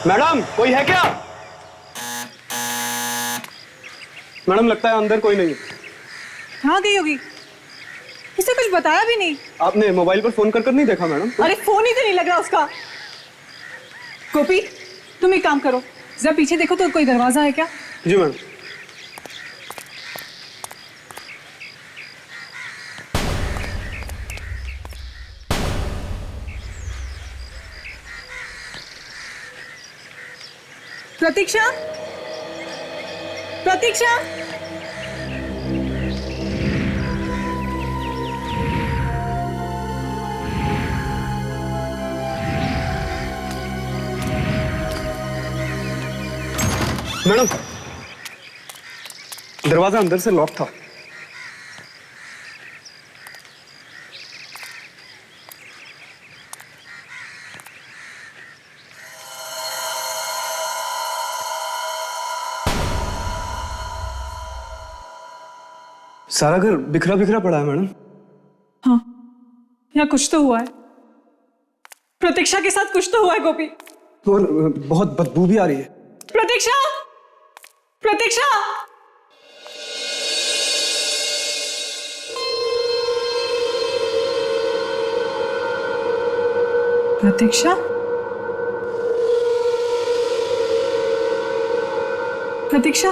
Madam कोई है क्या? मैडम लगता है अंदर कोई नहीं है। कहाँ गई होगी? इसे कुछ बताया भी नहीं। आपने मोबाइल पर फोन कर नहीं देखा मैडम? अरे फोन ही तो नहीं लग रहा उसका। गोपी तुम एक काम करो, जरा पीछे देखो तो कोई दरवाजा है क्या? जी मैडम। प्रतीक्षा, प्रतीक्षा, मैडम दरवाजा अंदर से लॉक था। सारा घर बिखरा बिखरा पड़ा है मैडम। हाँ यहाँ कुछ तो हुआ है। प्रतीक्षा के साथ कुछ तो हुआ है गोपी। और बहुत बदबू भी आ रही है। प्रतीक्षा, प्रतीक्षा, प्रतीक्षा, प्रतीक्षा,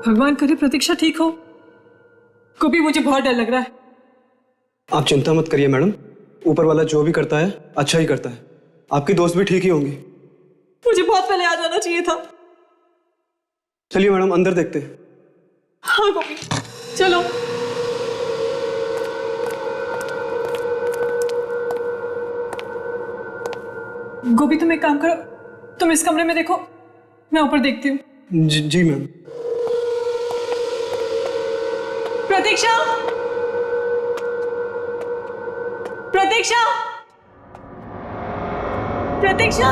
भगवान करे प्रतीक्षा ठीक हो। गोपी मुझे बहुत डर लग रहा है। आप चिंता मत करिए मैडम, ऊपर वाला जो भी करता है अच्छा ही करता है। आपकी दोस्त भी ठीक ही होंगी। मुझे बहुत पहले आ जाना चाहिए था। चलिए मैडम अंदर देखते हैं। हाँ गोपी चलो। गोपी तुम एक काम करो, तुम इस कमरे में देखो, मैं ऊपर देखती हूँ। जी मैम। प्रतीक्षा, प्रतीक्षा, प्रतीक्षा,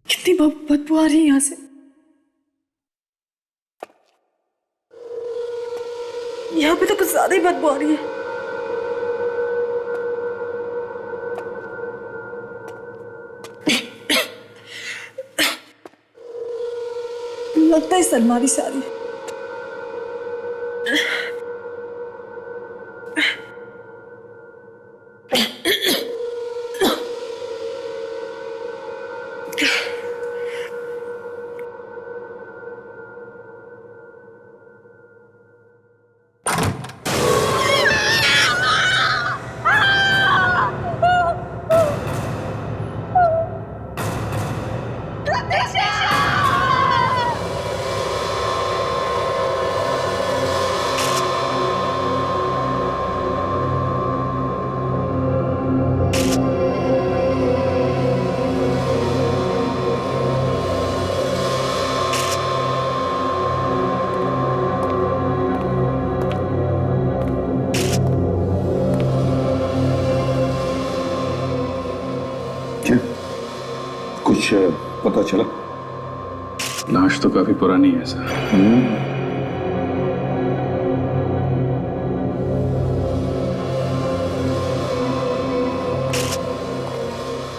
कितनी बदबू आ रही है यहां से। यहाँ पे तो कुछ ज्यादा ही बदबू आ रही है। लगता है सलमारी से आ रही है। कुछ पता चला? लाश तो काफी पुरानी है सर।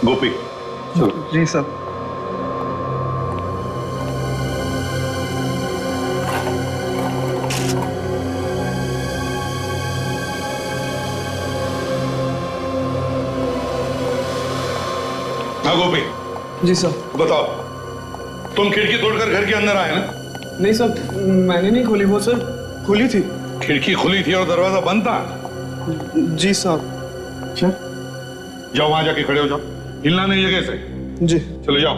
गोपी चलो। जी सर। हाँ गोपी जी सर। बताओ, तुम खिड़की तोड़कर घर के अंदर आए ना? नहीं सर, मैंने नहीं खोली, वो सर खुली थी। खिड़की खुली थी और दरवाजा बंद था? जी साहब। अच्छा जाओ वहां जाके खड़े हो जाओ, हिलना नहीं जगह से। जी चले जाओ।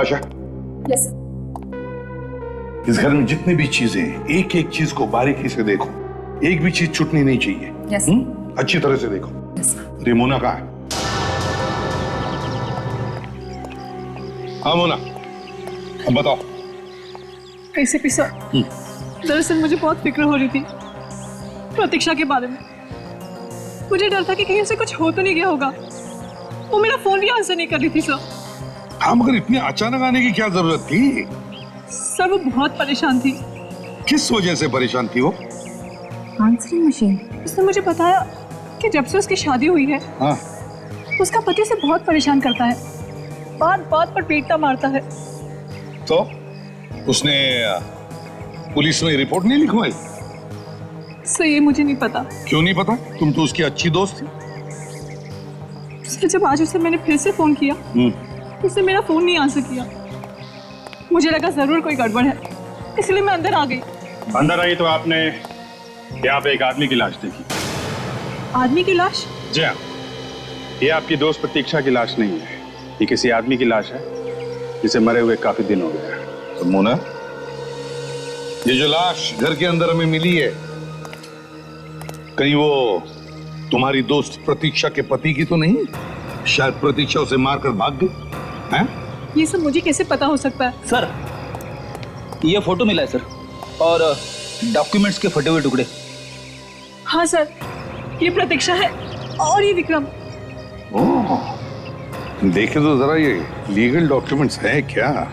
आशा, यस सर। इस घर में जितनी भी चीजें हैं, एक एक चीज को बारीकी से देखो, एक भी चीज छूटनी नहीं चाहिए। यस। अच्छी तरह से देखो। यस। मोना कहाँ है? हाँ मोना, अब बताओ। एसीपी सर, दरअसल मुझे बहुत फिक्र हो रही थी। प्रतीक्षा के बारे में। मुझे डर था कि कहीं उसे कुछ हो तो नहीं गया होगा। वो मेरा फोन भी आंसर नहीं कर रही थी सर। हाँ, मगर इतनी अचानक आने की क्या जरूरत थी? सर वो बहुत परेशान थी। किस वजह से परेशान थी वो? Answering machine. उसने मुझे बताया कि जब से उसकी शादी हुई है, हाँ, उसका पति उसे बहुत परेशान करता है, बात बात पर पीटता मारता है। तो उसने पुलिस में रिपोर्ट नहीं लिखवाई? सर ये मुझे नहीं पता। क्यों नहीं पता? तुम तो उसकी अच्छी दोस्त थी। सर जब आज उसे मैंने फिर से फोन किया, उसने मेरा फोन नहीं आंसर किया। मुझे लगा जरूर कोई गड़बड़ है, इसलिए मैं अंदर आ गई। अंदर आई तो आपने यहाँ पे एक आदमी की लाश देखी। आदमी की लाश? जी हाँ, ये आपकी दोस्त प्रतीक्षा की लाश नहीं है, ये किसी आदमी की लाश है जिसे मरे हुए काफी दिन हो गए हैं। तो मोना, ये जो लाश घर के अंदर हमें मिली है, कहीं वो तुम्हारी दोस्त प्रतीक्षा के पति की तो नहीं? शायद प्रतीक्षा उसे मारकर भाग गई हैं? ये सब मुझे कैसे पता हो सकता है? सर ये फोटो मिला है सर, और डॉक्यूमेंट्स के फटे हुए टुकड़े। हाँ सर, ये प्रतीक्षा है और ये विक्रम। ओह, देखे तो जरा ये लीगल डॉक्यूमेंट्स हैं क्या?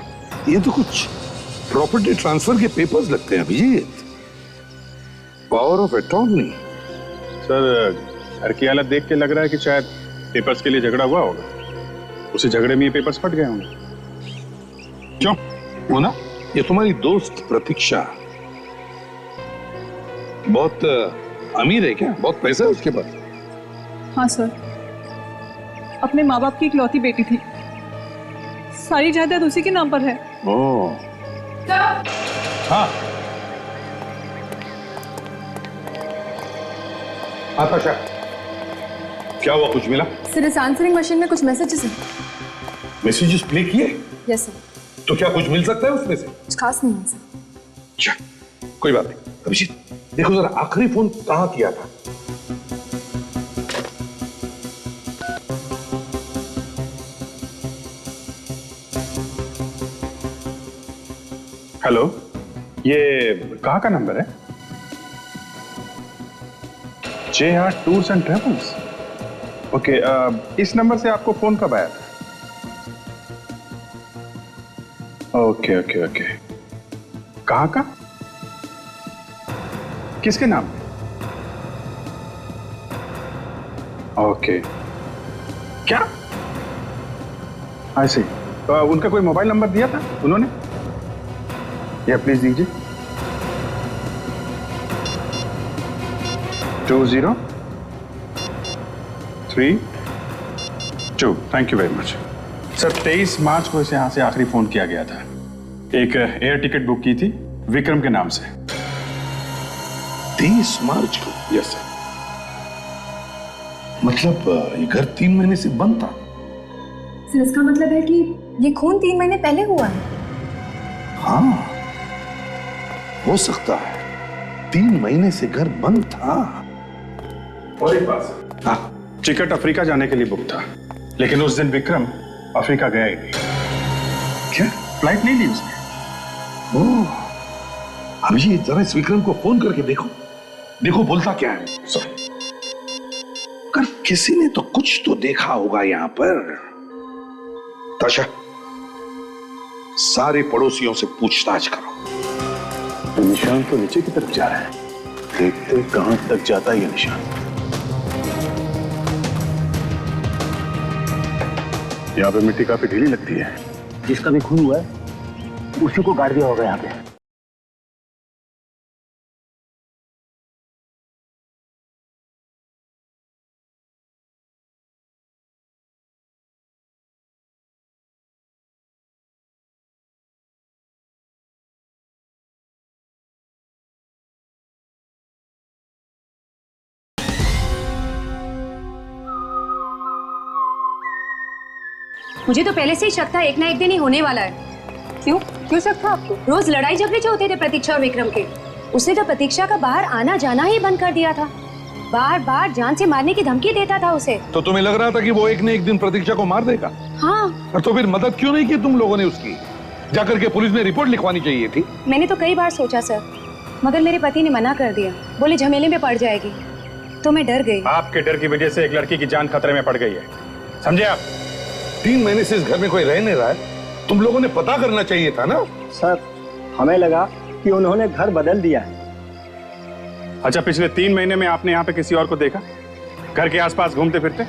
ये तो कुछ प्रॉपर्टी ट्रांसफर के पेपर्स लगते हैं Abhijeet. Power of attorney. Sir घर की हालत देख के लग रहा है कि शायद पेपर्स के लिए झगड़ा हुआ होगा, उसी झगड़े में ये पेपर्स फट गए होंगे। क्यों मोना, ये तुम्हारी दोस्त प्रतीक्षा बहुत अमीर है क्या? बहुत पैसा है उसके पास? हाँ सर, अपने माँ बाप की इकलौती बेटी थी, सारी जायदाद उसी के नाम पर है। ओह, हाँ आकाशा, क्या हुआ? कुछ मिला? सर इस आंसरिंग मशीन में कुछ मैसेजेस हैं। मैसेजेस प्ले किए? Yes sir. तो क्या कुछ मिल सकता है उसमें से? कुछ खास नहीं है सर। अच्छा, कोई बात नहीं। अभिजीत देखो जरा, आखिरी फोन कहाँ किया था? हेलो, ये कहाँ का नंबर है? JR tours and travels. Okay, इस नंबर से आपको फोन कब आया था? ओके ओके ओके, कहाँ का? किसके नाम? ओके, क्या? आई सी। उनका कोई मोबाइल नंबर दिया था उन्होंने? या प्लीज दीजिए। 2032। Thank you very much sir. 23 मार्च को इसे यहाँ से आखिरी फोन किया गया था। एक एयर टिकट बुक की थी विक्रम के नाम से। 23 मार्च को? Yes sir. मतलब ये घर 3 महीने से बंद था? सर इसका मतलब है कि ये खून 3 महीने पहले हुआ है। हाँ, हो सकता है 3 महीने से घर बंद था। और एक बात सर, हाँ, टिकट अफ्रीका जाने के लिए बुक था, लेकिन उस दिन विक्रम अफ्रीका गया ही नहीं। क्या? फ्लाइट नहीं ली उसने। ओह, अभिजीत जरा इस विक्रम को फोन करके देखो, देखो बोलता क्या है। सर कर किसी ने तो कुछ तो देखा होगा यहाँ पर। ताशा, सारे पड़ोसियों से पूछताछ करो। निशान तो नीचे की तरफ जा रहा है, देखते कहां तक जाता है ये निशान। यहाँ पे मिट्टी काफी ढीली लगती है। जिसका भी खून हुआ है उसी को गाड़ दिया होगा यहाँ पे। मुझे तो पहले से ही शक था एक ना एक दिन ही होने वाला है। क्यों क्यों शक था आपको? रोज लड़ाई झगड़े जो होते थे प्रतीक्षा और विक्रम के, उसने तो प्रतीक्षा का बाहर आना जाना ही बंद कर दिया था। बार बार जान से मारने की धमकी देता था उसे। तो तुम्हें लग रहा था कि वो एक न एक दिन प्रतीक्षा को मार देगा? हाँ। और तो फिर मदद क्यों नहीं की तुम लोगों ने उसकी? जाकर के पुलिस में रिपोर्ट लिखवानी चाहिए थी। मैंने तो कई बार सोचा सर, मगर मेरे पति ने मना कर दिया, बोले झमेले में पड़ जाएगी, तो मैं डर गई। आपके डर की वजह से एक लड़की की जान खतरे में पड़ गई है, समझे आप? 3 महीने से इस घर में कोई रह नहीं रहा है, तुम लोगों ने पता करना चाहिए था ना। सर, हमें लगा कि उन्होंने घर बदल दिया है। अच्छा, पिछले 3 महीने में आपने यहाँ पे किसी और को देखा घर के आसपास घूमते फिरते?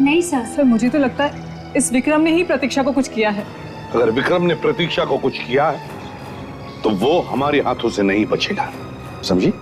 नहीं सर। सर मुझे तो लगता है इस विक्रम ने ही प्रतीक्षा को कुछ किया है। अगर विक्रम ने प्रतीक्षा को कुछ किया है तो वो हमारे हाथों से नहीं बचेगा, समझी?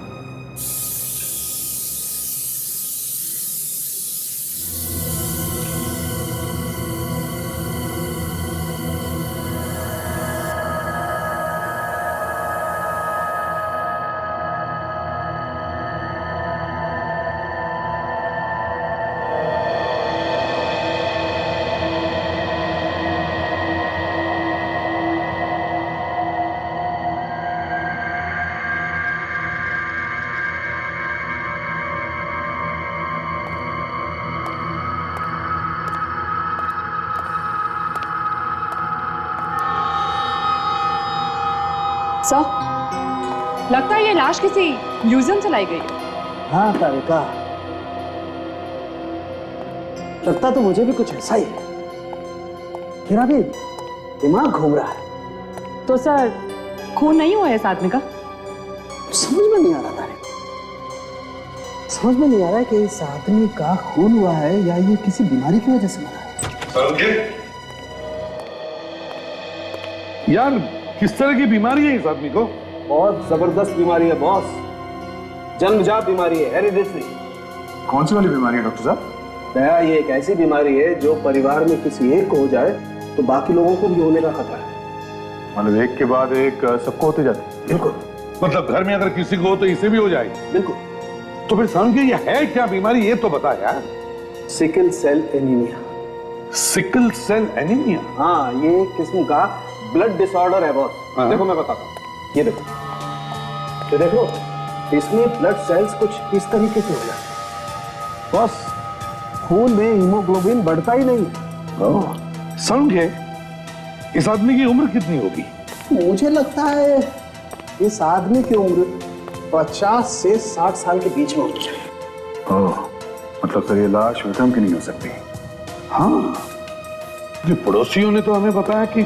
सर, लगता है ये लाश किसी म्यूजियम से लाई गई है। हाँ कारिका, लगता तो मुझे भी कुछ ऐसा ही है। मेरा भी दिमाग घूम रहा है। तो सर खून नहीं हुआ है इस आदमी का? समझ में नहीं आ रहा था, समझ में नहीं आ रहा है कि इस आदमी का खून हुआ है या ये किसी बीमारी की वजह से मरा है। यार, किस तरह की बीमारी है इस आदमी को? बहुत जबरदस्त बीमारी है बॉस, जन्मजात बीमारी है, हेरिडिटरी। कौन सी वाली बीमारी है डॉक्टर साहब? दया, ये एक ऐसी बीमारी है जो परिवार में किसी एक को हो जाए तो बाकी लोगों को भी होने का खतरा है। मतलब एक के बाद एक सबको होते जाते? बिल्कुल। मतलब घर में अगर किसी को हो तो इसे भी हो जाएगी? बिल्कुल। तो फिर समझिए ये है क्या बीमारी, ये तो बता यार। Sickle cell anaemia. Sickle cell anaemia? हाँ, ये एक किस्म का ब्लड डिसऑर्डर है बॉस। देखो मैं बताता हूँ, ये देखो, ये देखो, इसमें ब्लड सेल्स कुछ इस तरीके से हो जाते बॉस। खून में हीमोग्लोबिन बढ़ता ही नहीं। समझे? इस आदमी की उम्र कितनी होगी? मुझे लगता है इस आदमी की उम्र 50 से 60 साल के बीच में होनी चाहिए। ओह, मतलब सर ये लाश विक्रम की नहीं हो सकती। हाँ, जो पड़ोसियों ने तो हमें बताया कि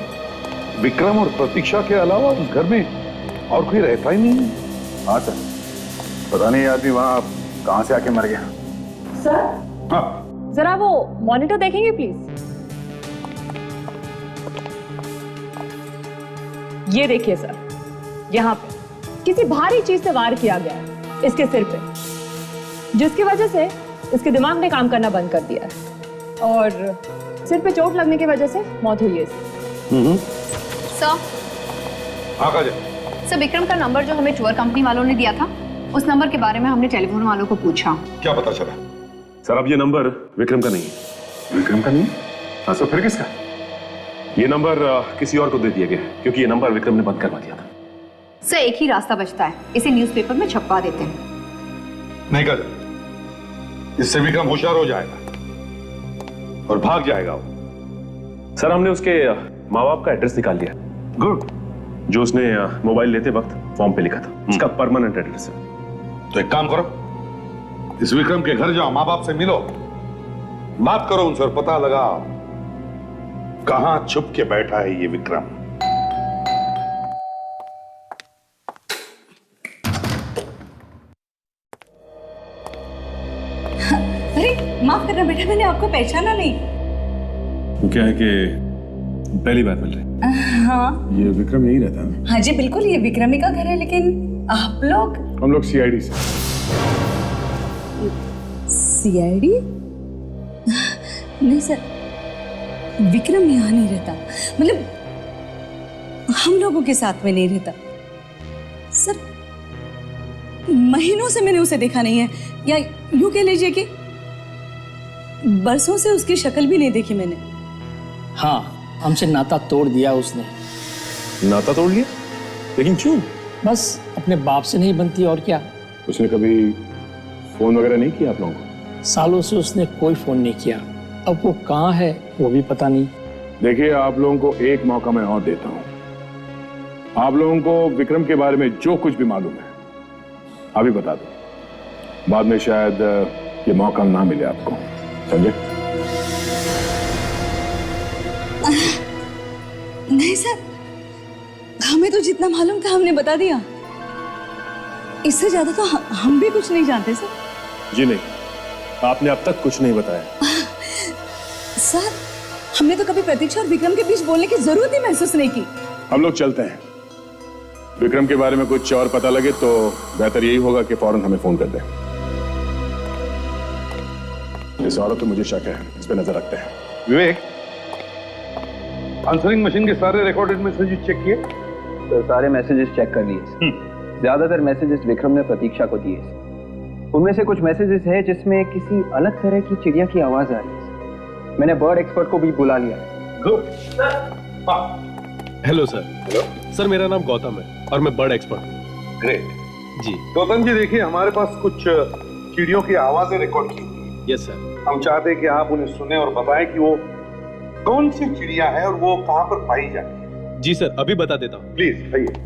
विक्रम और प्रतीक्षा के अलावा उस घर में और कोई रहता ही नहीं है। हाँ सर, पता नहीं आदमी वहां कहां से आके मर गया। सर, हाँ, जरा वो मॉनिटर देखेंगे प्लीज। ये देखिए सर, यहाँ पे किसी भारी चीज से वार किया गया है इसके सिर पे, जिसकी वजह से इसके दिमाग ने काम करना बंद कर दिया है और सिर पे चोट लगने की वजह से मौत हुई है इसकी। सर, हाँ काजल। सर, विक्रम का नंबर जो हमें टूर कंपनी वालों ने दिया था, उस नंबर के बारे में हमने टेलीफोन वालों को पूछा। क्या पता चला? सर अब ये नंबर विक्रम का नहीं है। विक्रम का नहीं? हाँ, तो फिर किसका? ये नंबर किसी और को दे दिया गया है क्योंकि ये नंबर विक्रम ने बंद करवा दिया था। सर, एक ही रास्ता बचता है, इसे न्यूज़पेपर में छपवा देते हैं। नहीं काजल, इससे विक्रम होशियार हो जाएगा और भाग जाएगा वो। सर हमने उसके माँ बाप का एड्रेस निकाल लिया। गुड। जो उसने मोबाइल लेते वक्त फॉर्म पे लिखा था, उसका परमानेंट एड्रेस है। तो एक काम करो, इस विक्रम के घर जाओ, माँ बाप से मिलो, बात करो उनसे और पता लगाओ कहां छुप के बैठा है ये विक्रम। अरे माफ करना बेटा, मैंने आपको पहचाना नहीं। वो क्या है कि पहली बार मिल रहे हैं। हाँ ये विक्रम यही रहता है? हाँ जी बिल्कुल, ये विक्रमी का घर है, लेकिन आप लोग? हम लोग सीआईडी से। सीआईडी? नहीं सर, विक्रम यहाँ नहीं रहता, मतलब हम लोगों के साथ में नहीं रहता सर। महीनों से मैंने उसे देखा नहीं है, या यूं कह लीजिए कि बरसों से उसकी शक्ल भी नहीं देखी मैंने। हाँ, हमसे नाता तोड़ दिया उसने। नाता तोड़ लिया? लेकिन क्यों? बस अपने बाप से नहीं बनती और क्या। उसने कभी फोन वगैरह नहीं किया आप लोगों को? सालों से उसने कोई फोन नहीं किया। अब वो कहाँ है वो भी पता नहीं। देखिए, आप लोगों को एक मौका मैं और देता हूं। आप लोगों को विक्रम के बारे में जो कुछ भी मालूम है अभी बता दो, बाद में शायद ये मौका ना मिले आपको, समझे? नहीं सर, हमें तो जितना मालूम था हमने बता दिया। इससे ज्यादा तो हम भी कुछ नहीं जानते सर। जी नहीं, आपने अब तक कुछ नहीं बताया। सर, हमने तो कभी प्रतीक्षा और विक्रम के बीच बोलने की जरूरत ही महसूस नहीं की। हम लोग चलते हैं। विक्रम के बारे में कुछ और पता लगे तो बेहतर यही होगा कि फौरन हमें फोन कर दें। इस औरत पे मुझे शक है, इस पे नजर रखते हैं। विवेक, आंसरिंग मशीन के सारे रिकॉर्डेड मैसेजेस चेक किए? तो सारे मैसेजेस चेक कर लिए। ज्यादातर मैसेजेस विक्रम ने प्रतीक्षा को दिए। उनमें से कुछ मैसेजेस है जिसमें किसी अलग तरह की चिड़िया की आवाज आ रही है। मैंने बर्ड एक्सपर्ट को भी बुला लिया। Good. Hello sir. Hello sir, मेरा नाम गौतम है और मैं बर्ड एक्सपर्ट हूँ। ग्रेट जी। गौतम जी, देखिए हमारे पास कुछ चिड़ियों की आवाजें रिकॉर्ड की हुई हैं। Yes sir. हम चाहते हैं कि आप उन्हें सुने और बताएं कि वो कौन सी चिड़िया है और वो कहां पर पाई जाती है। जी सर, अभी बता देता हूँ। प्लीज आइए।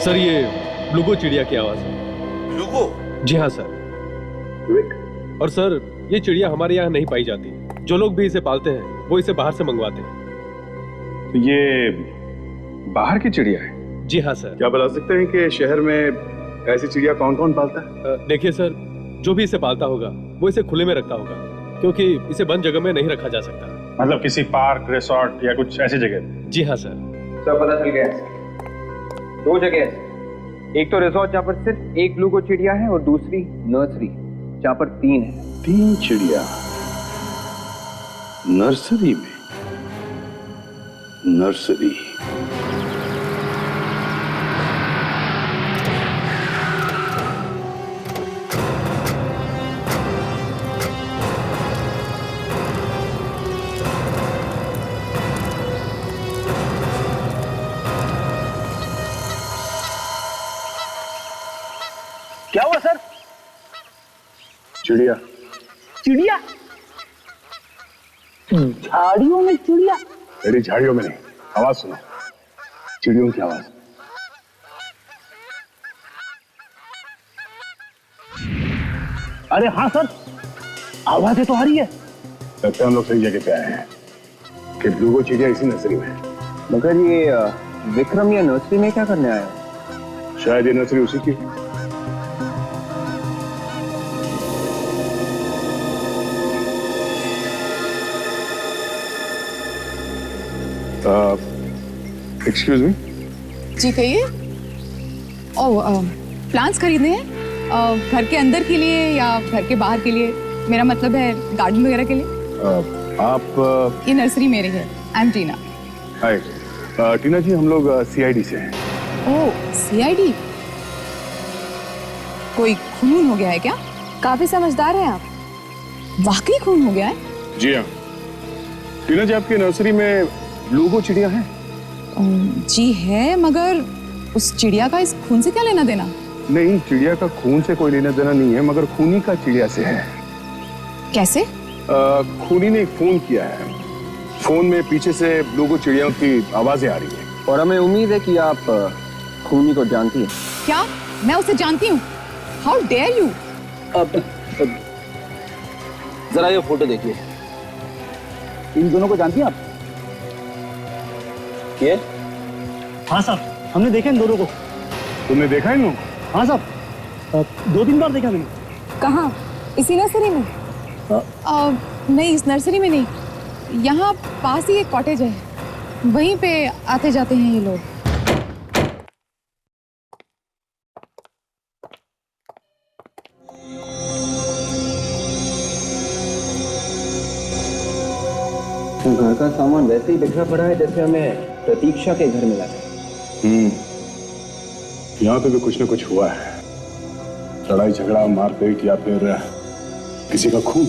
सर, ये ब्लूगो चिड़िया की आवाज है। ब्लूगो? जी हाँ सर। विवेक, और सर, ये चिड़िया हमारे यहाँ नहीं पाई जाती। जो लोग भी इसे पालते हैं वो इसे बाहर से मंगवाते हैं। तो ये बाहर की चिड़िया है? जी हाँ सर। क्या बता सकते हैं कि शहर में ऐसी चिड़िया कौन कौन पालता है? देखिए सर, जो भी इसे पालता होगा वो इसे खुले में रखता होगा, क्योंकि इसे बंद जगह में नहीं रखा जा सकता। मतलब किसी पार्क, रिसोर्ट या कुछ ऐसी जगह? जी हाँ सर। सब पता चल गया। दो जगह है, एक तो रिसोर्ट जहाँ पर सिर्फ एक ब्लूगो चिड़िया है और दूसरी नर्सरी जहाँ पर 3 है। 3 चिड़िया नर्सरी में? नर्सरी? क्या हुआ सर? चिड़िया। चिड़िया? झाड़ियों में चिड़िया? मेरी झाड़ियों में नहीं, आवाज सुनो, चिड़ियों की आवाज। अरे हाँ सर, आवाजें तो आ रही है। लगता है हम लोग सही जगह पे आए हैं कि ब्लूगो चिड़िया इसी नर्सरी में है। मगर ये विक्रम ये नर्सरी में क्या करने आया? शायद ये नर्सरी उसी की। Excuse me. जी कहिए। ओह, प्लांट्स खरीदने हैं? घर के अंदर के लिए या घर के बाहर के लिए? मेरा मतलब है गार्डन वगैरह के लिए। आप? ये नर्सरी मेरी है। आई एम टीना। हाय टीना जी, हम लोग CID से हैं। ओह, CID? कोई खून हो गया है क्या? काफी समझदार हैं आप। वाकई खून हो गया है? जी हाँ। टीना जी, आपकी नर्सरी में ब्लूगो चिड़िया है? जी है, मगर उस चिड़िया का इस खून से क्या लेना देना? नहीं, चिड़िया का खून से कोई लेना देना नहीं है, मगर खूनी का चिड़िया से है। कैसे? खूनी ने एक फोन किया है। फोन में पीछे से ब्लूगो चिड़ियों की आवाजें आ रही हैं। और हमें उम्मीद है कि आप खूनी को जानती हैं। क्या मैं उसे जानती हूँ? How dare you! जरा ये फोटो देखिए। इन दोनों को जानती हैं आप? ये? हाँ साहब, हमने देखा इन दोनों को। तुमने देखा इन लोगों को? हाँ साहब, 2-3 बार देखा मैंने। कहाँ? इसी नर्सरी में? नहीं, इस नर्सरी में नहीं। यहाँ पास ही एक कॉटेज है, वहीं पे आते जाते हैं ये लोग। घर का सामान वैसे ही बिखरा पड़ा है जैसे हमें प्रतीक्षा के घर मिला है। यहाँ पे भी कुछ न कुछ हुआ है। लड़ाई झगड़ा, मारपीट या फिर किसी का खून।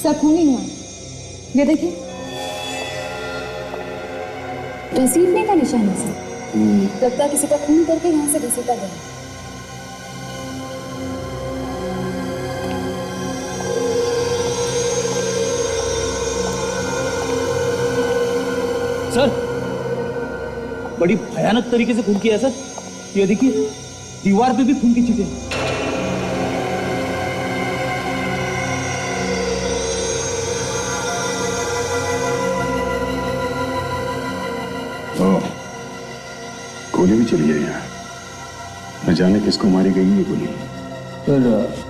सब खून ही हुआ। ये देखिए, घसीटने का निशान है सर। लगता है किसी का खून करके यहाँ से घसीटा गया। सर, बड़ी भयानक तरीके से खून किया है सर। ये देखिए, दीवार पे भी खून की छींटे हैं। गोली भी चली है यहाँ। न जाने किसको मारी गई ये गोली। सर,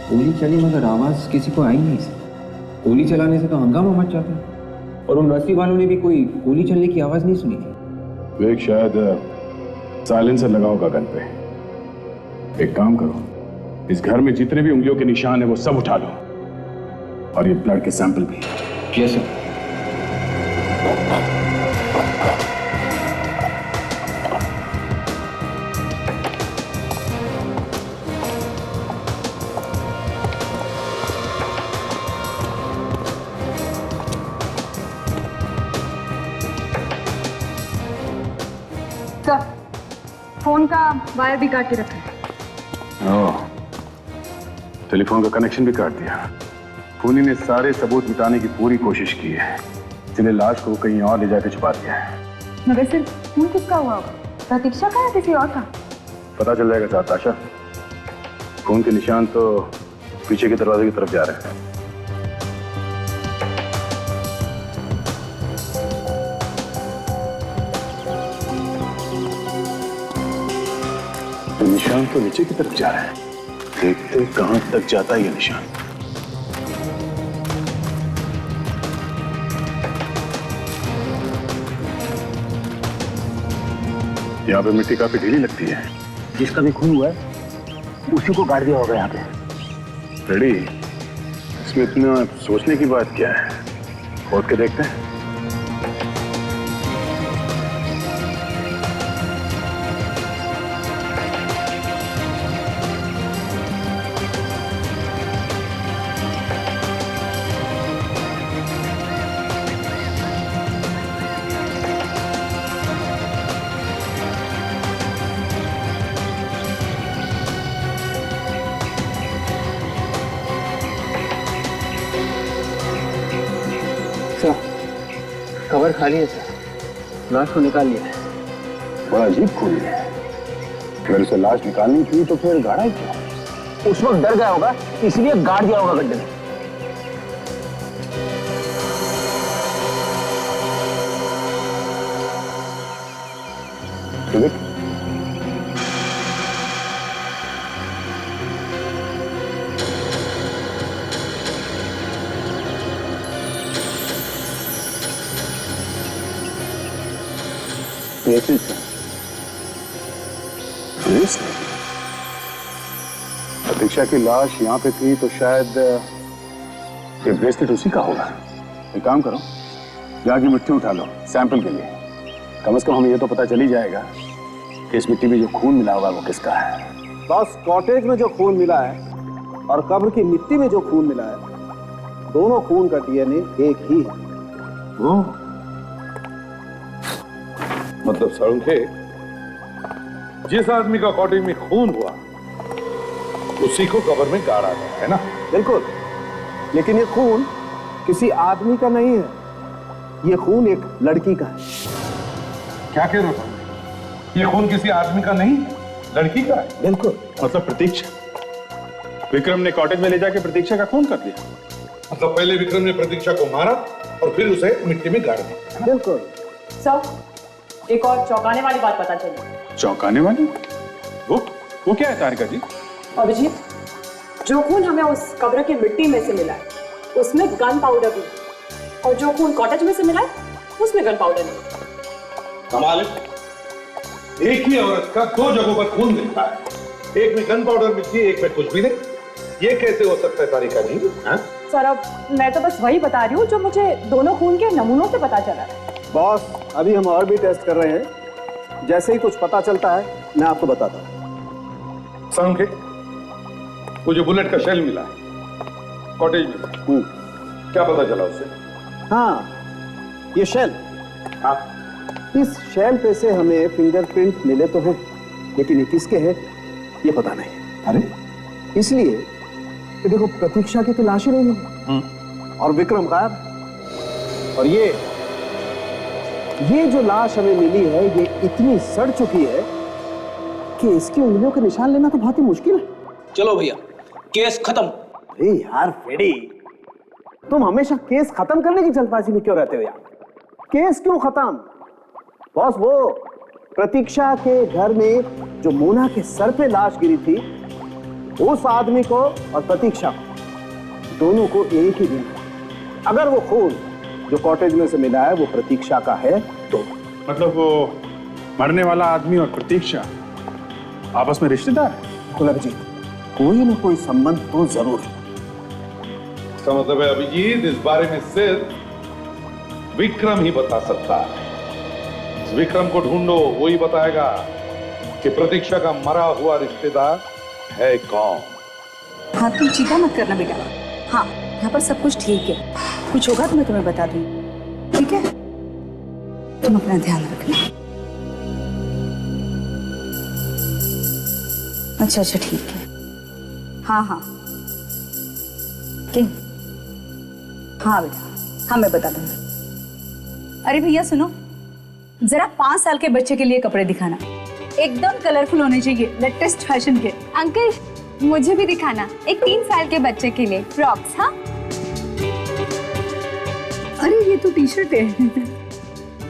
गोली चली मगर आवाज किसी को आई नहीं सर। गोली चलाने से तो हंगामा मच जाता है। और उन रस्सी वालों ने भी कोई गोली चलने की आवाज नहीं सुनी थी। विवेक, शायद साइलेंसर लगा होगा गन पे। एक काम करो, इस घर में जितने भी उंगलियों के निशान है वो सब उठा लो, और ये ब्लड के सैंपल भी। Yes sir. फोन का वायर भी काट के रखा है। ओह, टेलीफोन का कनेक्शन भी काट दिया। खूनी ने सारे सबूत मिटाने की पूरी कोशिश की है, इसलिए लाश को कहीं और ले जाकर छुपा दिया है। मगर सिर्फ खून किसका हुआ होगा? प्रतीक्षा का या किसी और का? पता चल जाएगा साथ आशा। खून के निशान तो पीछे के दरवाजे की तरफ जा रहे हैं। निशान तो नीचे की तरफ जा रहा है। देखते कहां तक जाता है ये निशान। यहाँ पे मिट्टी काफी ढीली लगती है। जिसका भी खून हुआ है उसी को गाड़ दिया होगा यहाँ पे। रेडी, इसमें इतना सोचने की बात क्या है? खोद के देखते हैं। कवर खाली है सर। लाश को निकाल लिया है। बड़ा अजीब खून है। अगर उसे लाश निकालनी थी तो फिर गाड़ा ही क्यों? उस वक्त डर गया होगा, इसलिए गाड़ दिया होगा गड्ढे में। प्रतीक्षा की लाश यहाँ पे थी तो शायद ये ब्रेसलेट उसी का होगा। एक काम करो, जाके मिट्टी उठा लो सैंपल के लिए। कम से कम हमें ये तो पता चल ही जाएगा कि इस मिट्टी में जो खून मिला होगा वो किसका है। बस कॉटेज में जो खून मिला है और कब्र की मिट्टी में जो खून मिला है, दोनों खून का डीएनए एक ही है। वो मतलब सड़ुंखे, जिस आदमी का कॉटेज में खून हुआ उसी को कब्र में गाड़ा गया है ना? बिल्कुल, लेकिन ये खून किसी आदमी का नहीं है। ये खून एक लड़की का है। क्या कह रहे हो? ये खून किसी आदमी का नहीं, लड़की का है। बिल्कुल। मतलब प्रतीक्षा, विक्रम ने कॉटेज में ले जाके प्रतीक्षा का खून कर दिया। मतलब पहले विक्रम ने प्रतीक्षा को मारा और फिर उसे मिट्टी में गाड़ दिया। बिल्कुल। सर, एक और चौंकाने वाली बात पता चली। चौंकाने वाली? वो क्या है तारिका जी? अभिजीत, जो खून हमें उस कब्र की मिट्टी में से मिला है उसमें गन पाउडर भी, और जो खून कॉटेज में से मिला है उसमें गन पाउडर नहीं। कमाल है, एक ही औरत का दो जगहों पर खून मिलता है, एक में गन पाउडर मिलती है, एक में कुछ भी नहीं। ये कैसे हो सकता है तारिका जी? सर, अब मैं तो बस वही बता रही हूँ जो मुझे दोनों खून के नमूनों से पता चला है। बॉस, अभी हम और भी टेस्ट कर रहे हैं। जैसे ही कुछ पता चलता है मैं आपको बताता हूँ। संखे, वो जो बुलेट का शेल मिला है कॉटेज में, क्या पता चला उससे? हाँ, ये शेल। हाँ, इस शेल पे से हमें फिंगरप्रिंट मिले तो हैं, लेकिन ये किसके हैं ये पता नहीं। अरे इसलिए कि देखो, प्रतीक्षा की तो लाश ही नहीं मिली और विक्रम गायब। और ये जो लाश हमें मिली है ये इतनी सड़ चुकी है कि इसकी उंगलियों के निशान लेना तो बहुत ही मुश्किल है। चलो भैया, केस खत्म। अरे यार फेडी, तुम हमेशा केस खत्म करने की जल्दबाजी में क्यों रहते हो यार? केस क्यों खत्म? बॉस, वो प्रतीक्षा के घर में जो मोना के सर पे लाश गिरी थी, उस आदमी को और प्रतीक्षा दोनों को एक ही दिन, अगर वो खून जो कॉटेज में से मिला है वो प्रतीक्षा का है तो मतलब वो मरने वाला आदमी और प्रतीक्षा आपस में रिश्तेदार है? जी, कोई ना कोई संबंध तो जरूर है। इसका मतलब है अभिजीत, इस बारे में सिर्फ विक्रम ही बता सकता है। इस विक्रम को ढूंढो, वो ही बताएगा कि प्रतीक्षा का मरा हुआ रिश्तेदार है कौन। हाँ, तुम चिंता मत करना बेटा। हाँ, यहाँ पर सब कुछ ठीक है। कुछ होगा तो मैं तुम्हें बता दूँ, ठीक है? तुम अपना ध्यान रखना। अच्छा ठीक है। हाँ क्या? हाँ बेटा, हाँ मैं बता दूंगी। अरे भैया सुनो, जरा 5 साल के बच्चे के लिए कपड़े दिखाना, एकदम कलरफुल होने चाहिए, लेटेस्ट फैशन के। अंकल, मुझे भी दिखाना एक 3 साल के बच्चे के लिए फ्रॉक्स। हाँ, अरे ये तो टी शर्ट है।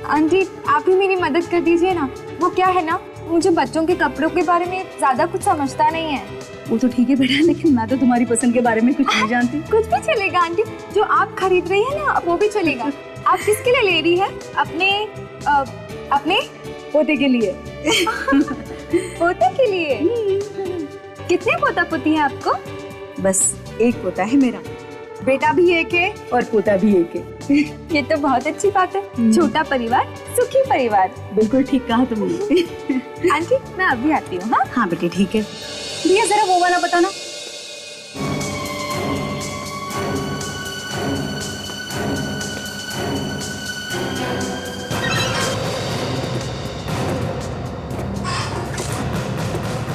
आंटी आप ही मेरी मदद कर दीजिए ना। वो क्या है ना, मुझे बच्चों के कपड़ों के बारे में ज्यादा कुछ समझता नहीं है। वो तो ठीक है बेटा, लेकिन मैं तो तुम्हारी पसंद के बारे में कुछ नहीं जानती। कुछ भी चलेगा आंटी, जो आप खरीद रही है ना वो भी चलेगा। आप किसके लिए ले रही है? अपने पोते के लिए। पोते के लिए? कितने पोता पोती है आपको? बस एक पोता है मेरा, बेटा भी एक है और पोता भी एक है। ये तो बहुत अच्छी बात है। छोटा परिवार सुखी परिवार। बिल्कुल ठीक कहा तुमने। आंटी मैं अभी आती हूँ। हाँ हाँ बेटे ठीक है। भैया जरा वो वाला बताना।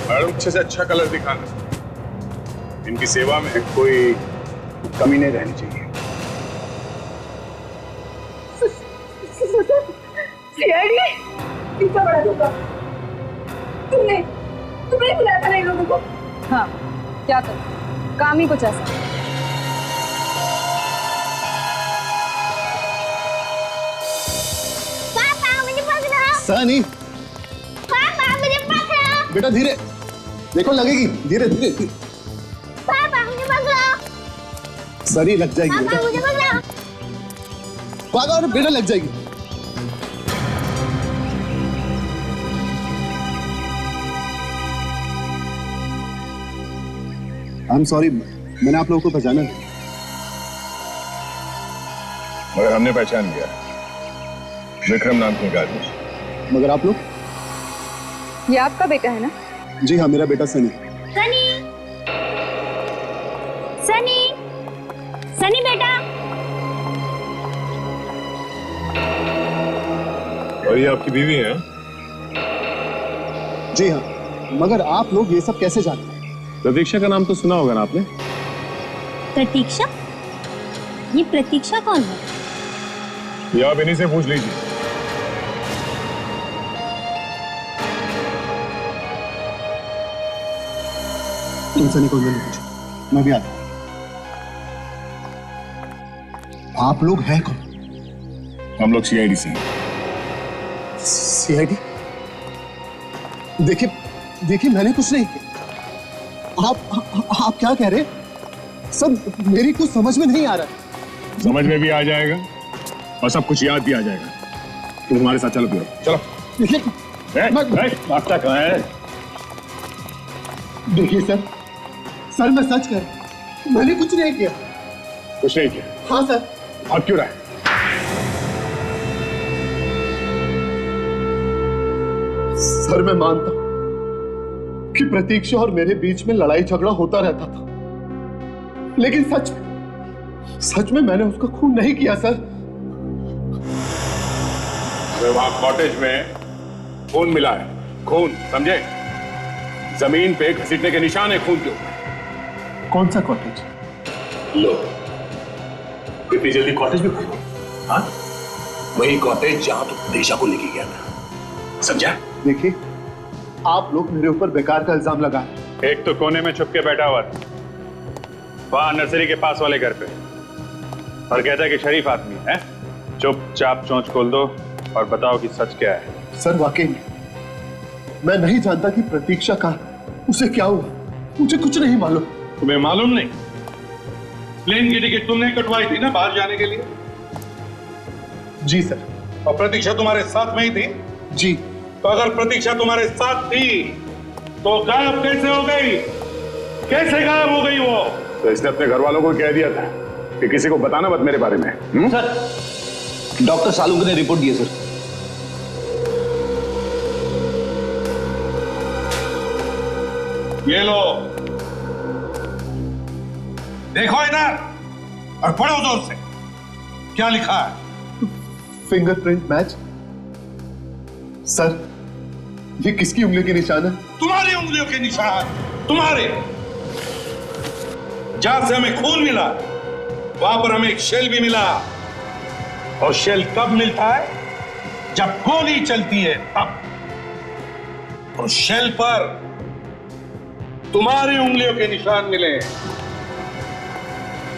मैडम, अच्छे से अच्छा कलर दिखाना। इनकी सेवा में कोई कमी नहीं रहनी चाहिए। इतना बड़ा धोखा तुमने बुलाया था इन लोगों को। हाँ, क्या कर, काम ही कुछ ऐसा। पापा मुझे पकड़ो। सनी, पापा मुझे पकड़ो। बेटा धीरे, देखो लगेगी, धीरे धीरे। पापा मुझे पकड़ो। सनी लग जाएगी पापा मुझे पकड़ो। पापा बेटा लग जाएगी। आई एम सॉरी, मैंने आप लोगों को पहचाना नहीं। मगर हमने पहचान लिया, विक्रम नाम के आदमी। मगर आप लोग? ये आपका बेटा है ना? जी हाँ, मेरा बेटा सनी। सनी, सनी, सनी बेटा। और ये आपकी बीवी है? जी हाँ, मगर आप लोग ये सब कैसे जानते हैं? प्रतीक्षा का नाम तो सुना होगा ना आपने? प्रतीक्षा? ये प्रतीक्षा कौन है? ये आप इन्हीं से पूछ लीजिए। तुम सनी को मिलने पूछो, मैं भी आता हूँ। आप लोग हैं कौन? हम लोग सीआईडी से हैं। सीआईडी? देखिए मैंने कुछ नहीं किया। आप क्या कह रहे हैं? सब मेरी कुछ समझ में नहीं आ रहा है। समझ में भी आ जाएगा और सब कुछ याद भी आ जाएगा। तुम हमारे साथ चलो। चलो। रास्ता कहाँ है? देखिए सर मैं सच कर, मैंने कुछ नहीं किया। कुछ नहीं किया? हाँ सर। अब क्यों रहा है? सर मैं मानता हूं कि प्रतीक्षा और मेरे बीच में लड़ाई झगड़ा होता रहता था, लेकिन सच में मैंने उसका खून नहीं किया सर। वहां कॉटेज में खून मिला है, खून, समझे? जमीन पे घसीटने के निशान है खून के ऊपर। कौन सा कॉटेज? लो, कितनी जल्दी कॉटेज में घुस गए? हाँ, वही कॉटेज जहां तुम प्रतीक्षा को लेके गया था, समझा? देखिए, आप लोग मेरे ऊपर बेकार का इल्जाम लगा रहे हैं। एक तो कोने में छुप के बैठा हुआ था वहां नर्सरी के पास वाले घर पे, और कहता है कि शरीफ आदमी है। चुपचाप चोंच खोल दो और बताओ कि सच क्या है। सर वाकई में मैं नहीं जानता कि प्रतीक्षा का उसे क्या हुआ, मुझे कुछ नहीं मालूम। तुम्हें मालूम नहीं? प्लेन की टिकट तुमने कटवाई थी ना बाहर जाने के लिए? जी सर। और प्रतीक्षा तुम्हारे साथ में ही थी? जी। तो अगर प्रतीक्षा तुम्हारे साथ थी तो गायब कैसे हो गई? कैसे गायब हो गई वो? तो इसने अपने घर वालों को कह दिया था कि किसी को बताना मत मेरे बारे में। सर, डॉक्टर सालुंके ने रिपोर्ट दी है सर। ये लो, देखो इधर और पढ़ो जोर से। क्या लिखा है? Fingerprint match. सर, ये किसकी उंगली के निशान है? तुम्हारी उंगलियों के निशान, तुम्हारे। जहां से हमें खून मिला वहां पर हमें एक शेल भी मिला, और शेल कब मिलता है? जब गोली चलती है तब। और शेल पर तुम्हारी उंगलियों के निशान मिले,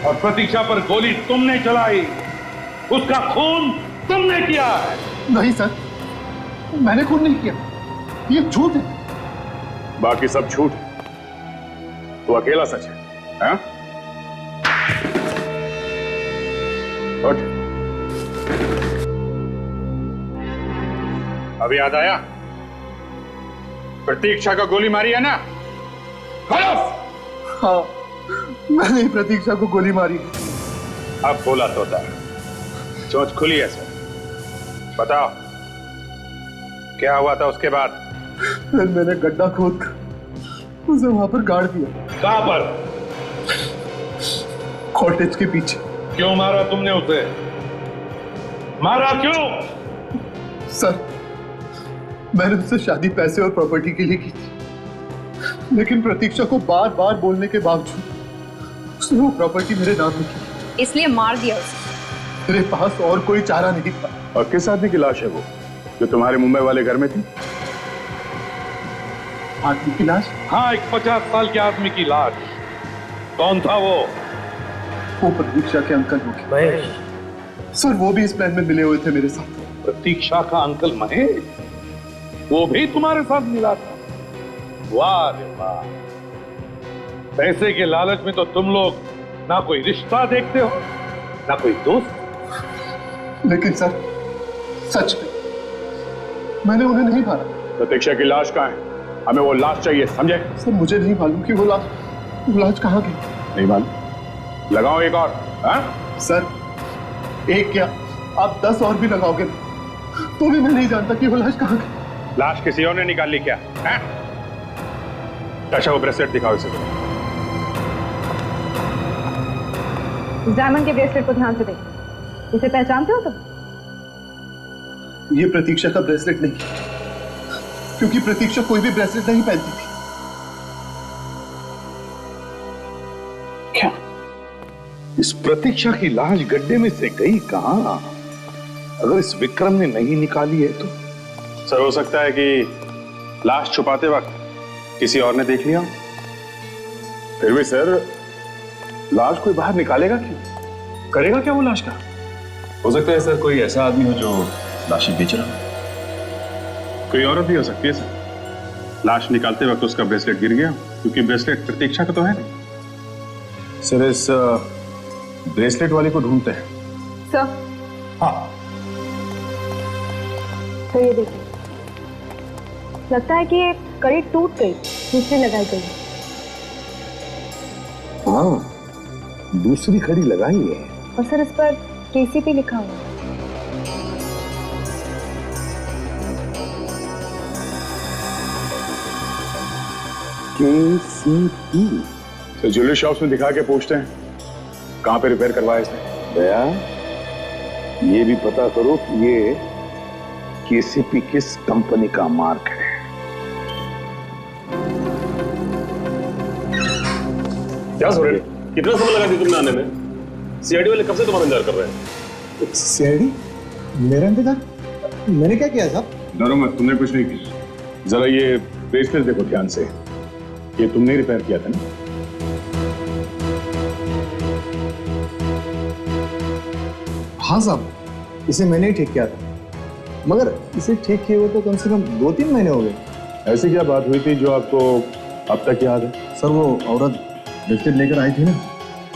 और प्रतीक्षा पर गोली तुमने चलाई, उसका खून तुमने किया है। नहीं सर, मैंने खून नहीं किया, ये झूठ है। बाकी सब झूठ है, तो अकेला सच है, हाँ? उठ। अभी याद आया? प्रतीक्षा का गोली मारी है ना? हाँ, मैंने ही प्रतीक्षा को गोली मारी। अब बोला तोता, चोंच खुली है सर। बताओ क्या हुआ था उसके बाद? फिर मैंने गड्ढा खोद कर उसे वहां पर गाड़ दिया। कहां पर? कॉटेज के पीछे। क्यों मारा तुमने उसे? मारा क्यों? सर, मैंने उससे शादी पैसे और प्रॉपर्टी के लिए की थी, लेकिन प्रतीक्षा को बार बार बोलने के बावजूद उसने वो प्रॉपर्टी मेरे नाम में की, इसलिए मार दिया उसे। मेरे पास और कोई चारा नहीं था। और किस आदमी की लाश है वो जो तुम्हारे मुंबई वाले घर में थी? आदमी की लाश? हाँ, एक 50 साल के आदमी की लाश। कौन था वो? वो प्रतीक्षा के अंकल होंगे। सर, वो भी इस प्लान में मिले हुए थे मेरे साथ। प्रतीक्षा का अंकल महेश, वो भी तुम्हारे साथ मिला था? वाह रे वाह। पैसे के लालच में तो तुम लोग ना कोई रिश्ता देखते हो ना कोई दोस्त। लेकिन सर, सच में मैंने उन्हें नहीं मारा। प्रतीक्षा की लाश कहाँ है? हमें वो लाश चाहिए, समझे? सर, मुझे नहीं मालूम कि वो लाश कहाँ गई। नहीं मालूम? लगाओ एक और। हाँ? सर, एक क्या आप 10 और भी लगाओगे तो भी मैं नहीं जानता कि वो लाश कहाँ गई। लाश किसी और ने निकाल ली क्या? हाँ? अच्छा, वो ब्रेसलेट दिखाओ इसे। इस डायमंड के ब्रेसलेट को ध्यान से देखो। इसे पहचानते हो तुम? ये प्रतीक्षा का ब्रेसलेट नहीं, क्योंकि प्रतीक्षा कोई भी ब्रेसलेट नहीं पहनती थी। क्या इस प्रतीक्षा की लाश गड्ढे में से गई कहां? अगर इस विक्रम ने नहीं निकाली है तो? सर, हो सकता है कि लाश छुपाते वक्त किसी और ने देख लिया। फिर भी सर, लाश कोई बाहर निकालेगा क्यों? करेगा क्या वो लाश का? हो सकता है सर कोई ऐसा आदमी हो जो लाशें बेच रहा हो। कोई औरत भी हो सकती है सर। लाश निकालते वक्त उसका ब्रेसलेट गिर गया, क्योंकि ब्रेसलेट प्रतीक्षा का तो है नहीं। सर, इस ब्रेसलेट वाले को ढूंढते हैं। सर, हाँ, तो ये देखिए, लगता है कि ये कड़ी टूट गई, दूसरी लगाई गई। हाँ, दूसरी कड़ी लगाई है। और सर, इस पर केसीपी लिखा हुआ है। KCP। तो ज्वेलरी शॉप्स में दिखा के पूछते हैं कहाँ पे रिपेयर करवाया इसने। दया, ये भी पता करो कि ये KCP किस कंपनी का मार्क है। क्या सोरेन, कितना समय लगा दी तुमने आने में? सीआईडी वाले कब से तुम्हारा इंतजार कर रहे हैं? सीआईडी? मेरा इंतजार? मैंने क्या किया साहब? डरो मत, तुमने कुछ नहीं किया। जरा ये ब्रेसलेट देखो ध्यान से, ये तुमने रिपेयर किया था ना? हाँ साहब, इसे मैंने ही ठीक किया था, मगर इसे ठीक किए हुए तो कम से कम 2-3 महीने हो गए। ऐसी क्या बात हुई थी जो आपको अब तक याद है? सर वो औरत ब्रेसलेट लेकर आई थी ना,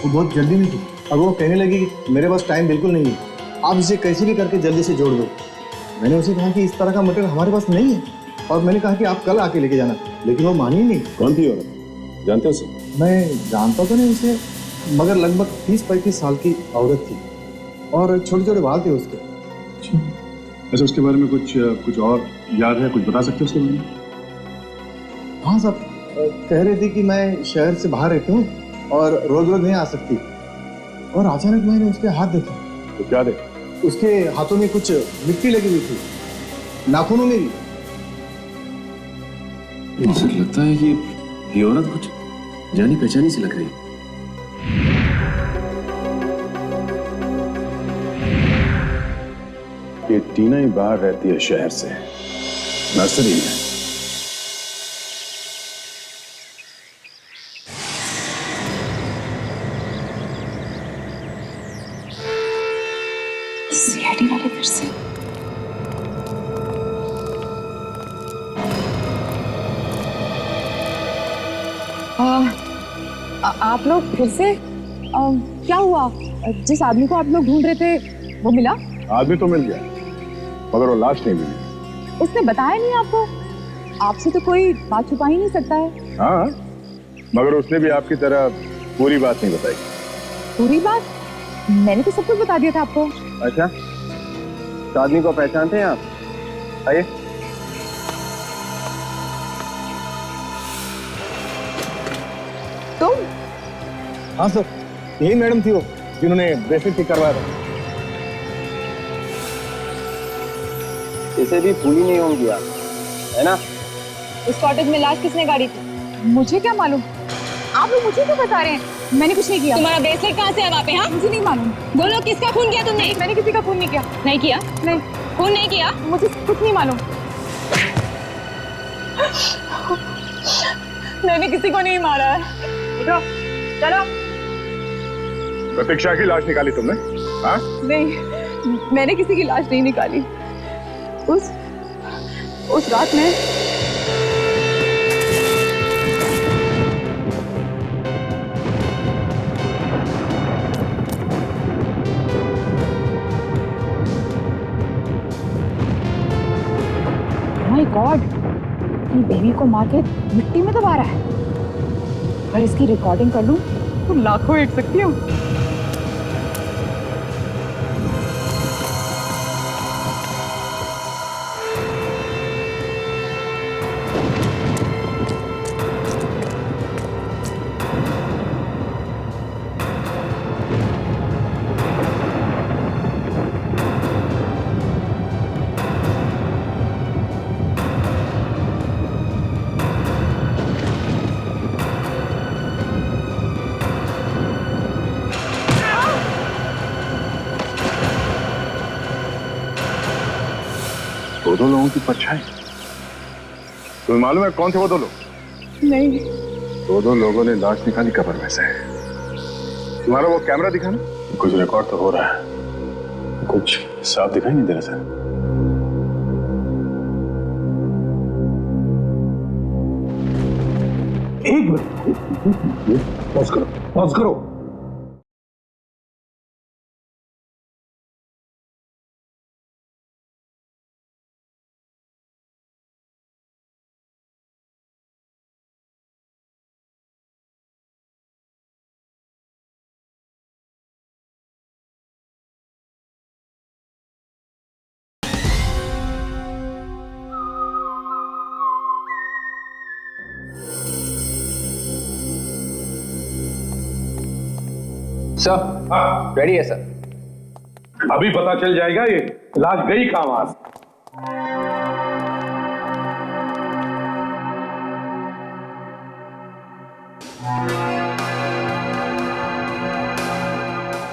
वो बहुत जल्दी में थी। अब वो कहने लगी कि मेरे पास टाइम बिल्कुल नहीं है, आप इसे कैसे भी करके जल्दी से जोड़ दो। मैंने उसे कहा कि इस तरह का मटेरियल हमारे पास नहीं है, और मैंने कहा कि आप कल आके लेके जाना, लेकिन वो मानी ही नहीं। कौन थी औरत, जानते हो उसे? मैं जानता तो नहीं उसे, मगर लगभग 30-35 साल की औरत थी और छोटे छोटे बाल थे उसके। अच्छा, उसके बारे में कुछ और याद है? कुछ बता सकते हो उसके बारे में? हाँ साहब, कह रही थी कि मैं शहर से बाहर रहती हूँ और रोज रोज नहीं आ सकती, और अचानक मैंने उसके हाथ देखे। तो क्या देखा? उसके हाथों में कुछ मिट्टी लगी हुई थी, नाखूनों में भी। मुझे लगता है ये औरत कुछ जानी पहचानी सी लग रही है। ये टीना ही बाहर रहती है शहर से, नर्सरी में। सीआईडी वाले फिर से। आप लोग फिर से क्या हुआ? जिस आदमी को आप लोग ढूंढ रहे थे वो मिला? आदमी तो मिल गया, मगर वो लाश नहीं मिली। उसने बताया नहीं आपको? आपसे तो कोई बात छुपा ही नहीं सकता है। हाँ, मगर उसने भी आपकी तरह पूरी बात नहीं बताई। पूरी बात? मैंने तो सब कुछ बता दिया था आपको। अच्छा, तो आदमी को पहचानते हैं आप? आइए। तुम? हाँ सर, यही मैडम थी वो जिन्होंने ब्रेसलेट ठीक करवाया था। इसे भी भूली नहीं होंगी आप, है ना? उस कॉटेज में लाश किसने गाड़ी थी? मुझे क्या मालूम? आप लोग मुझे क्यों बता रहे हैं? मैंने कुछ नहीं किया। तुम्हारा ब्रेसलेट कहाँ से है वहाँ पे? हाँ, मुझे नहीं मालूम। बोलो, किसका खून किया तुमने? मैंने किसी का खून नहीं किया। नहीं किया? नहीं, खून नहीं किया? मुझे कुछ नहीं मालूम। मैंने किसी को नहीं मारा है। उठो, चलो। प्रतीक्षा की लाश निकाली तुमने? हाँ? नहीं, मैंने किसी की लाश नहीं निकाली। उस रात में माय गॉड, अपनी बेबी को मार के मिट्टी में दबा रहा है। अगर इसकी रिकॉर्डिंग कर लूं तो लाखों हिट सकती हूँ। दो लोगों की परछाई। तुम्हें मालूम है कौन थे वो दो लोग? नहीं। दो लोगों ने लाश निकाली कब्र में से। तुम्हारा वो कैमरा दिखा ना, कुछ रिकॉर्ड तो हो रहा है, कुछ साफ दिखाई नहीं दे रहा सर। एक मिनट, पॉज करो। सर रेडी है सर। अभी पता चल जाएगा ये लाश गई कहां वहां से।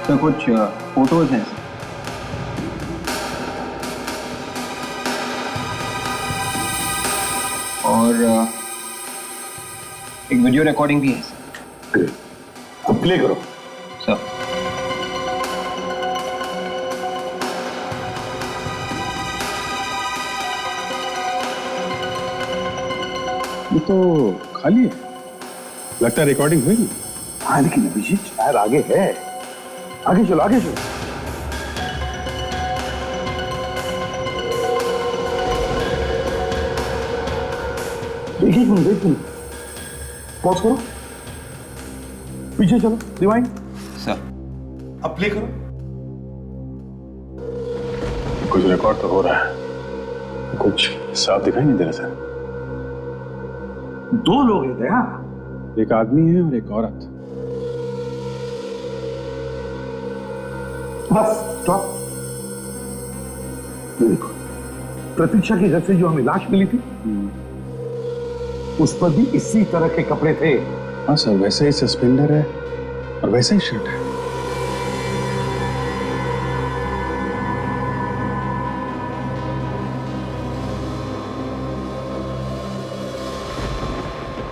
तो कुछ फोटोज हैं और एक वीडियो रिकॉर्डिंग भी है। अब प्ले करो सर। ये तो खाली है, लगता है रिकॉर्डिंग हुई नहीं। हाँ लेकिन अभिजीत शायद आगे है, आगे चलो आगे चलो। देखिए पॉज करो, पीछे चलो, रिवाइंड। सर अब प्ले करो। कुछ रिकॉर्ड तो हो रहा है, कुछ साफ दिखाई नहीं दे रहा सर। दो लोग हैं दया, एक आदमी है और एक औरत। Bus stop. देखो प्रतीक्षा के घर से जो हमें लाश मिली थी उस पर भी इसी तरह के कपड़े थे। हाँ सर, वैसे ही सस्पेंडर है और वैसा ही शर्ट है।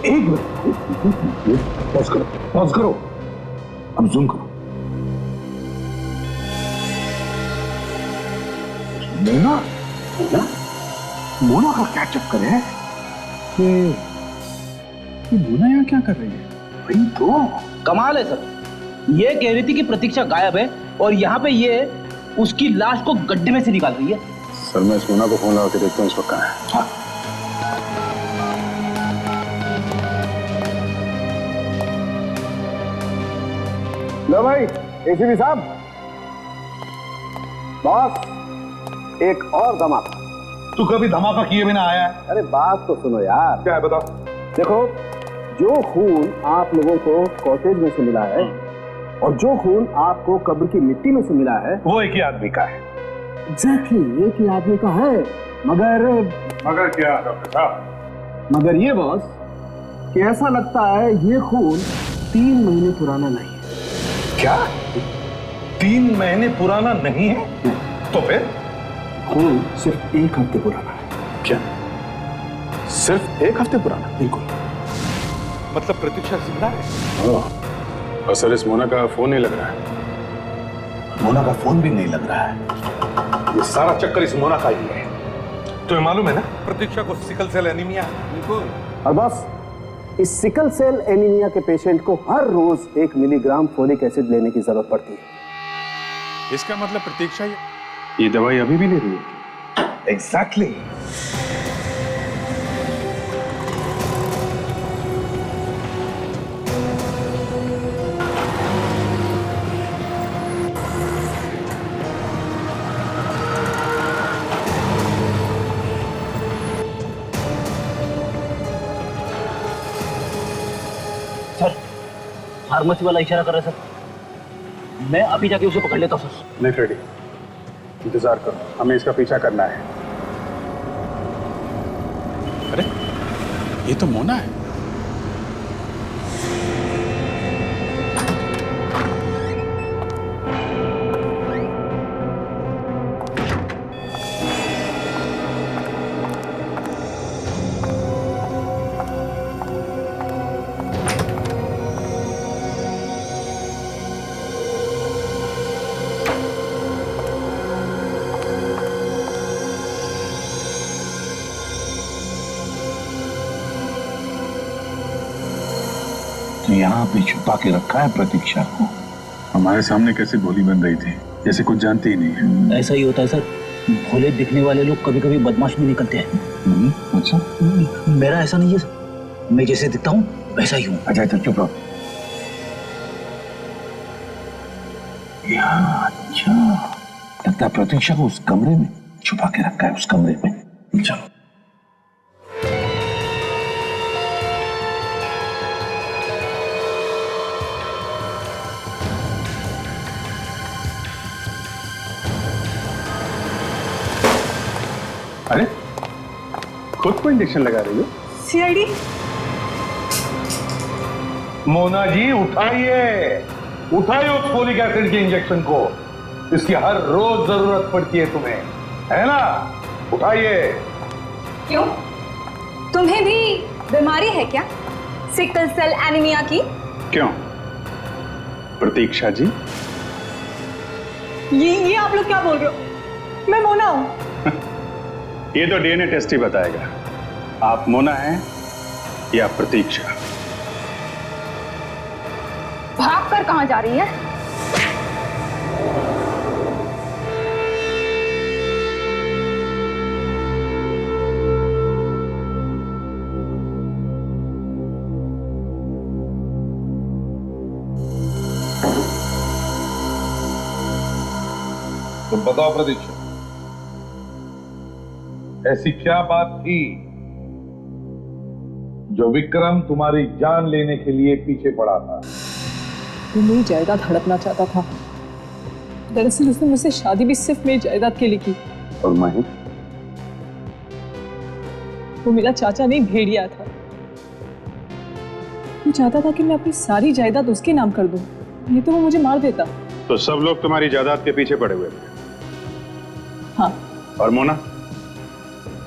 एक मिनट पॉज करो, पॉज करो, अब जूम करो। मोना मोना मोना का क्या चक्कर है? ये मोना यहाँ क्या कर रही है? वही तो कमाल है सर। ये कह रही थी कि प्रतीक्षा गायब है और यहाँ पे ये उसकी लाश को गड्ढे में से निकाल रही है। सर मैं इस मोना को फोन लगा के देखता हूँ इस वक्त कहाँ है। हाँ। लो भाई एसीपी साहब, बॉस एक और धमाका। तू कभी धमाका किए बिना आया है? अरे बात तो सुनो यार। क्या है बताओ। देखो, जो खून आप लोगों को कॉटेज में से मिला है और जो खून आपको कब्र की मिट्टी में से मिला है वो एक ही आदमी का है। एग्जैक्टली एक ही आदमी का है। मगर क्या डॉक्टर साहब? मगर ये बॉस कि ऐसा लगता है ये खून 3 महीने पुराना नहीं है। क्या 3 महीने पुराना नहीं है? तो फिर खून सिर्फ 1 हफ्ते पुराना है। क्या सिर्फ 1 हफ्ते पुराना? बिल्कुल। मतलब प्रतीक्षा जिंदा है? और सर इस मोना का फोन नहीं लग रहा है। मोना का फोन भी नहीं लग रहा है। ये सारा चक्कर इस मोना का ही है। तुम्हें मालूम है ना प्रतीक्षा को सिकल सेल एनीमिया है। बिल्कुल। और बस इस सिकल सेल एनीमिया के पेशेंट को हर रोज 1 मिलीग्राम फोलिक एसिड लेने की जरूरत पड़ती है। इसका मतलब प्रतीक्षा ये दवाई अभी भी ले रही है? एग्जैक्टली। सर फार्मेसी वाला इशारा कर रहा है सर। मैं अभी जाके उसे पकड़ लेता हूँ सर। नहीं फ्रेडी, इंतजार करो, हमें इसका पीछा करना है। अरे ये तो मोना है। यहाँ पे छुपा के रखा है प्रतीक्षा को। हमारे सामने कैसे गोली बन रही थी, जैसे कुछ जानते ही नहीं है। ऐसा ही होता है सर, भोले दिखने वाले लोग कभी कभी बदमाश भी निकलते हैं। अच्छा, मेरा ऐसा नहीं है सर, मैं जैसे दिखता हूँ वैसा ही हूँ। अच्छा चुप रहो। अच्छा, लगता है प्रतीक्षा को उस कमरे में छुपा के रखा है, उस कमरे में। चलो अरे खुद को इंजेक्शन लगा रही हो? सीआईडी। मोना जी उठाइए, उठाइए उस फोलिक एसिड के इंजेक्शन को। इसकी हर रोज जरूरत पड़ती है तुम्हें, है ना? उठाइए। क्यों, तुम्हें भी बीमारी है क्या, सिकल सेल एनीमिया की? क्यों प्रतीक्षा जी? ये आप लोग क्या बोल रहे हो? मैं मोना हूं। ये तो डीएनए टेस्ट ही बताएगा आप मोना हैं या प्रतीक्षा। भाग कर कहां जा रही है? तुम बताओ प्रतीक्षा, ऐसी क्या बात थी जो विक्रम तुम्हारी जान लेने के लिए पीछे पड़ा था? वो मेरी जायदाद हड़पना चाहता था। दरअसल उसने मुझसे शादी भी सिर्फ मेरी जायदाद के लिए की। और महेश? वो मेरा चाचा नहीं, भेड़िया था। वो चाहता था कि मैं अपनी सारी जायदाद उसके नाम कर दूं, नहीं तो वो मुझे मार देता। तो सब लोग तुम्हारी जायदाद के पीछे पड़े हुए थे? हाँ। और मोना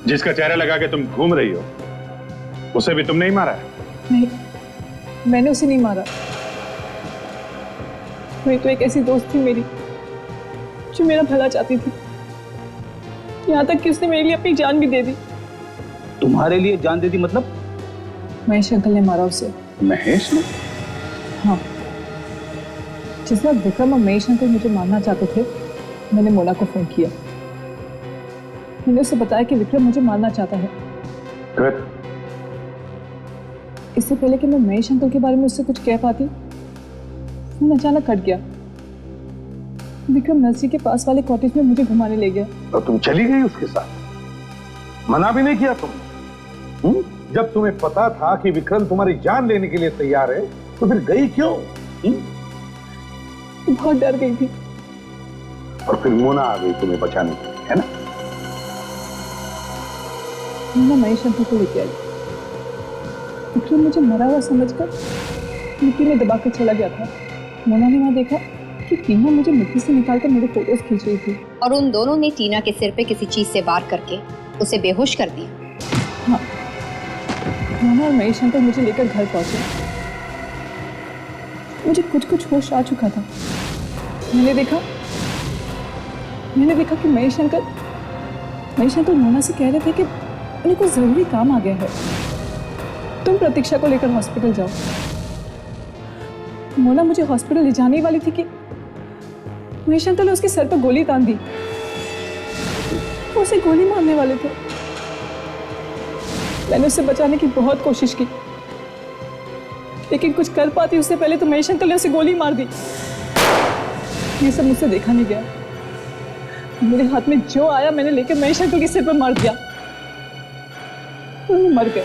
जिसका चेहरा लगा के तुम घूम रही हो, उसे भी तुमने ही मारा है? नहीं, मैंने उसे नहीं मारा। वही तो एक ऐसी दोस्त थी मेरी जो मेरा भला चाहती थी, यहाँ तक कि उसने मेरे लिए अपनी जान भी दे दी। तुम्हारे लिए जान दे दी मतलब? महेश अंकल ने मारा उसे। महेश ने? हाँ, जिस वक्त विक्रम और महेश अंकल मुझे मारना चाहते थे, मैंने मोना को फोन किया। मैंने उसे बताया कि विक्रम मुझे मारना चाहता है। फिर? इससे पहले कि मैं महेश अंकल के बारे में उससे कुछ कह पाती, फोन अचानक कट गया। विक्रम नर्सरी के पास वाले कॉटेज में मुझे घुमाने ले गया। और तुम चली गई उसके साथ? मना भी नहीं किया तुम? जब तुम्हें पता था कि विक्रम तुम्हारी जान लेने के लिए तैयार है, तो फिर गई क्यों? बहुत डर गई थी। और फिर मोना आ गई तुम्हें बचाने के लिए, है ना? मोना महेश अंकल को लेके आई। विक्रम मुझे मरा हुआ समझकर मिट्टी में दबाकर चला गया था। मोना ने वहां देखा कि टीना मुझे मिट्टी से निकालकर मेरे फोटोज खींच रही थी। और उन दोनों ने टीना के सिर पे किसी चीज से वार करके उसे बेहोश कर दिया। हाँ, मोना और महेश अंकल मुझे लेकर घर पहुंचे। मुझे कुछ होश आ चुका था। मैंने देखा कि महेश अंकल मोना से कह रहे थे कि उन्हें कोई जरूरी काम आ गया है, तुम प्रतीक्षा को लेकर हॉस्पिटल जाओ। मोना मुझे हॉस्पिटल ले जाने वाली थी कि महेश अंकल ने उसके सर पर गोली तान दी। उसे गोली मारने वाले थे। मैंने उसे बचाने की बहुत कोशिश की, लेकिन कुछ कर पाती उससे पहले तो महेश अंकल ने उसे गोली मार दी। ये सब मुझसे देखा नहीं गया। मेरे हाथ में जो आया मैंने लेकर महेश अंकल के सिर पर मार दिया। वो मर गए।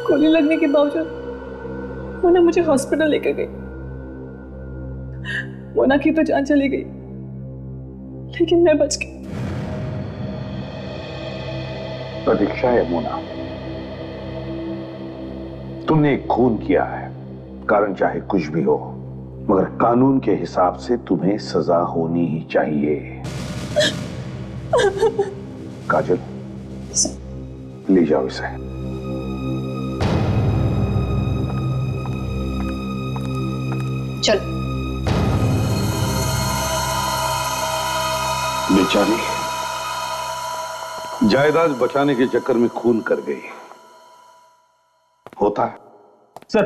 गोली लगने के बावजूद मोना मुझे हॉस्पिटल लेकर गई। मोना की तो जान चली गई, लेकिन मैं बच गई। प्रतीक्षा है मोना, तुमने एक खून किया है, कारण चाहे कुछ भी हो, मगर कानून के हिसाब से तुम्हें सजा होनी ही चाहिए। काजल, ले जाओ इसे। चल। बेचारी जायदाद बचाने के चक्कर में खून कर गई। होता है सर।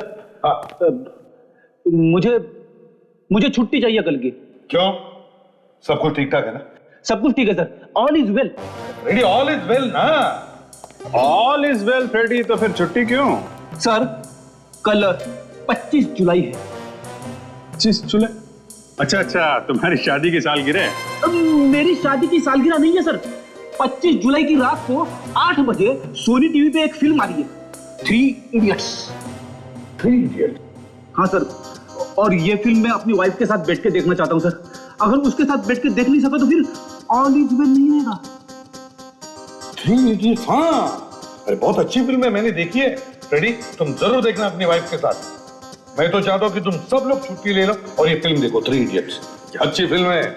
मुझे छुट्टी चाहिए कल की। क्यों? सब कुछ ठीक ठाक है ना? सब कुछ ठीक है sir, all is well. Ready, all is well ना? ऑल इज वेल फ्रेडी, तो फिर छुट्टी क्यों? सर कल 25 जुलाई है। 25 जुलाई? अच्छा, तुम्हारी शादी की सालगिरह? मेरी शादी की सालगिरह नहीं है सर। 25 जुलाई की रात को 8 बजे सोनी टीवी पे एक फिल्म आ रही है, 3 इडियट्स। 3 इडियट्स? हाँ सर, और ये फिल्म मैं अपनी वाइफ के साथ बैठ के देखना चाहता हूँ सर। अगर उसके साथ बैठ के देख नहीं सका तो फिर ऑल इज वेल नहीं आएगा। थ्री इडियट्स, हाँ, अरे बहुत अच्छी फिल्म है, मैंने देखी है। रेडी, तुम जरूर देखना अपनी वाइफ के साथ। मैं तो चाहता हूँ कि तुम सब लोग छुट्टी ले लो और ये फिल्म देखो, थ्री इडियट्स। अच्छी फिल्म है।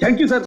Thank you sir.